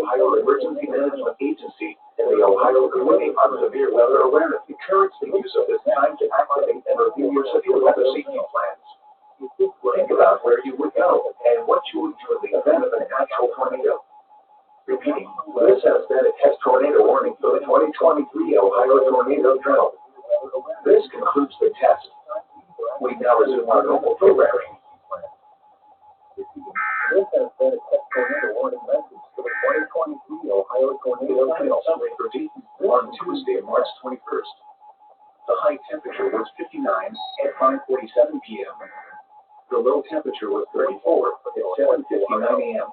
Ohio Emergency Management Agency and the Ohio Committee on Severe Weather Awareness encourage the use of this time to activate and review your severe weather safety plans. Think about where you would go and what you would do in the event of an actual tornado. Repeating, this has been a test tornado warning for the 2023 Ohio Tornado Drill. This concludes the test. We now resume our normal programming. This has been a test tornado warning message for the 2023 Ohio Tornado Drill on Tuesday, March 21st. The high temperature was 59 at 5:47 p.m. The low temperature was 34 at 7:59 a.m.